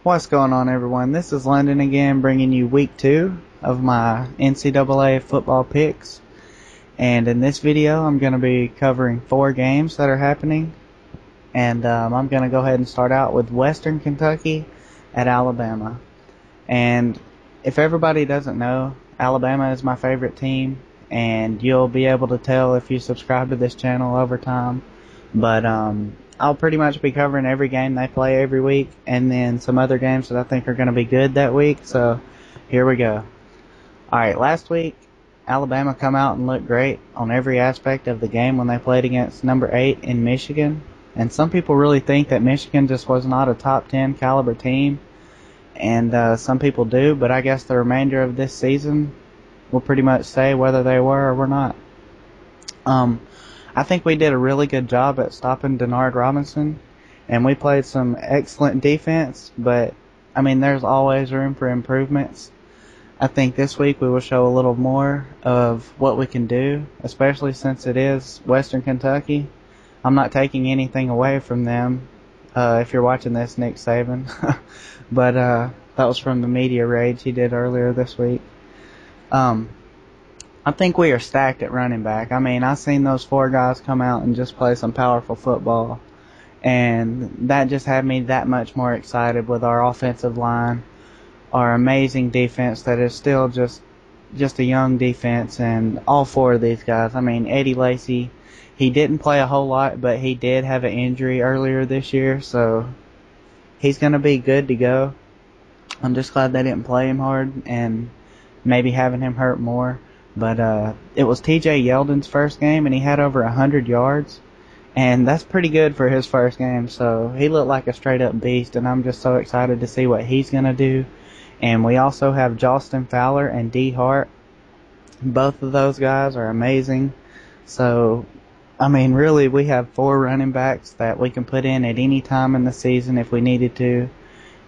What's going on, everyone? This is London again, bringing you week 2 of my NCAA football picks. And in this video, I'm going to be covering 4 games that are happening. And I'm going to go ahead and start out with Western Kentucky at Alabama. And if everybody doesn't know, Alabama is my favorite team. And you'll be able to tell if you subscribe to this channel over time. But I'll pretty much be covering every game they play every week, and then some other games that I think are going to be good that week. So here we go. Alright, last week Alabama come out and looked great on every aspect of the game when they played against number 8 in Michigan. And some people really think that Michigan just was not a top 10 caliber team, and some people do, but I guess the remainder of this season will pretty much say whether they were or were not. I think we did a really good job at stopping Denard Robinson, and we played some excellent defense, but, I mean, there's always room for improvements. I think this week we will show a little more of what we can do, especially since it is Western Kentucky. I'm not taking anything away from them. If you're watching this, Nick Saban. But that was from the media rage he did earlier this week. I think we are stacked at running back. I mean, I've seen those 4 guys come out and just play some powerful football, and that just had me that much more excited with our offensive line, our amazing defense that is still just a young defense, and all 4 of these guys. I mean, Eddie Lacy, he didn't play a whole lot, but he did have an injury earlier this year, so he's going to be good to go. I'm just glad they didn't play him hard and maybe having him hurt more. But it was TJ Yeldon's first game, and he had over 100 yards. And that's pretty good for his first game. So he looked like a straight-up beast, and I'm just so excited to see what he's going to do. And we also have Jostin Fowler and D. Hart. Both of those guys are amazing. So, I mean, really, we have 4 running backs that we can put in at any time in the season if we needed to.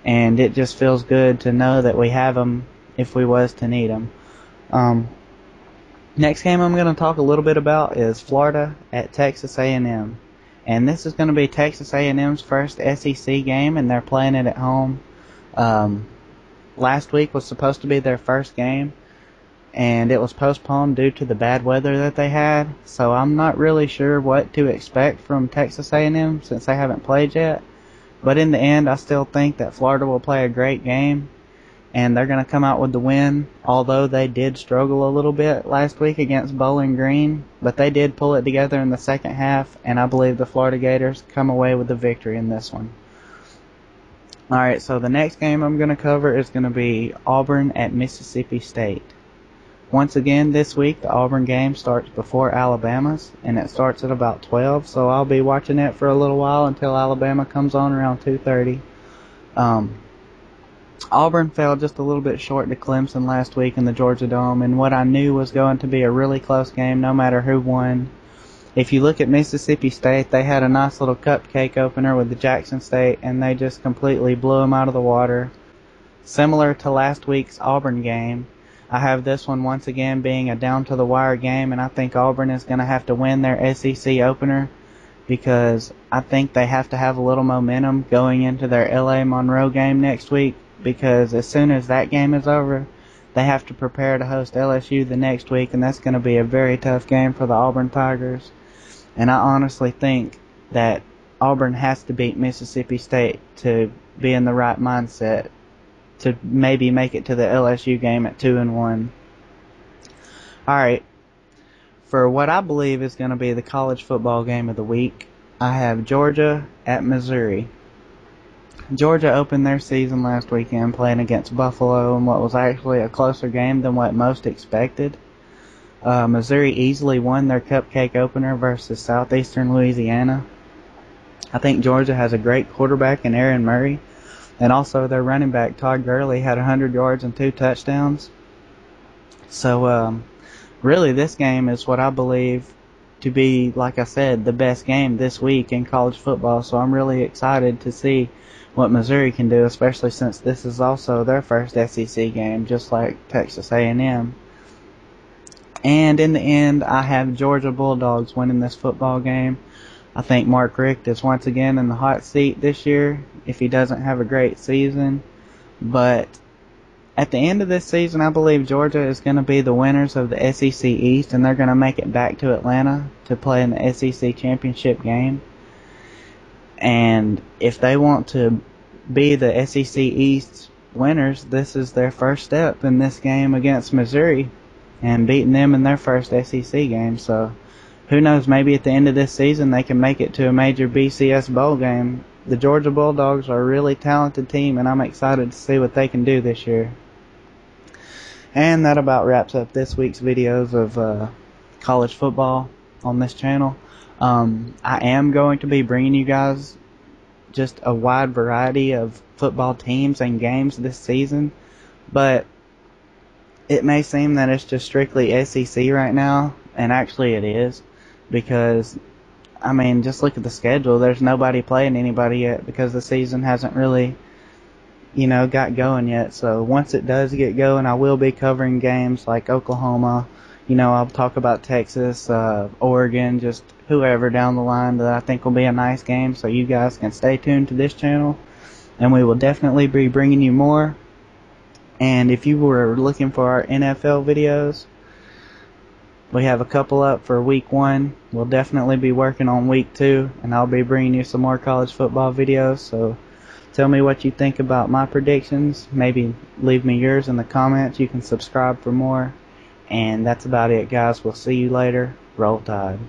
And it just feels good to know that we have them if we was to need them. Next game I'm going to talk a little bit about is Florida at Texas A&M. And this is going to be Texas A&M's first SEC game, and they're playing it at home. Last week was supposed to be their first game, and it was postponed due to the bad weather that they had. So I'm not really sure what to expect from Texas A&M since they haven't played yet. But in the end, I still think that Florida will play a great game, and they're going to come out with the win, although they did struggle a little bit last week against Bowling Green. But they did pull it together in the second half, and I believe the Florida Gators come away with the victory in this one. Alright, so the next game I'm going to cover is going to be Auburn at Mississippi State. Once again, this week, the Auburn game starts before Alabama's, and it starts at about 12, so I'll be watching it for a little while until Alabama comes on around 2:30. Auburn fell just a little bit short to Clemson last week in the Georgia Dome, and what I knew was going to be a really close game no matter who won. If you look at Mississippi State, they had a nice little cupcake opener with the Jackson State, and they just completely blew them out of the water. Similar to last week's Auburn game, I have this one once again being a down-to-the-wire game, and I think Auburn is going to have to win their SEC opener because I think they have to have a little momentum going into their L.A. Monroe game next week, because as soon as that game is over, they have to prepare to host LSU the next week, and that's going to be a very tough game for the Auburn Tigers. And I honestly think that Auburn has to beat Mississippi State to be in the right mindset to maybe make it to the LSU game at 2-1. Alright, for what I believe is going to be the college football game of the week, I have Georgia at Missouri. Georgia opened their season last weekend playing against Buffalo in what was actually a closer game than what most expected. Missouri easily won their cupcake opener versus Southeastern Louisiana. I think Georgia has a great quarterback in Aaron Murray, and also their running back Todd Gurley had 100 yards and 2 touchdowns. So really this game is what I believe to be, like I said, the best game this week in college football. So I'm really excited to see what Missouri can do, especially since this is also their first SEC game, just like Texas A&M. And in the end, I have Georgia Bulldogs winning this football game. I think Mark Richt is once again in the hot seat this year if he doesn't have a great season. But at the end of this season, I believe Georgia is going to be the winners of the SEC East, and they're going to make it back to Atlanta to play in the SEC championship game. And if they want to be the SEC East winners, this is their first step in this game against Missouri and beating them in their first SEC game. So who knows, maybe at the end of this season they can make it to a major BCS bowl game. The Georgia Bulldogs are a really talented team, and I'm excited to see what they can do this year. And that about wraps up this week's videos of college football on this channel. I am going to be bringing you guys just a wide variety of football teams and games this season, but it may seem that it's just strictly SEC right now, and actually it is, because I mean, just look at the schedule. There's nobody playing anybody yet because the season hasn't really, got going yet. So once it does get going, I will be covering games like Oklahoma. I'll talk about Texas, Oregon, just whoever down the line that I think will be a nice game. So you guys can stay tuned to this channel, and we will definitely be bringing you more. And if you were looking for our NFL videos, we have a couple up for week 1. We'll definitely be working on week 2, and I'll be bringing you some more college football videos. So tell me what you think about my predictions. Maybe leave me yours in the comments. You can subscribe for more. And that's about it, guys. We'll see you later. Roll Tide.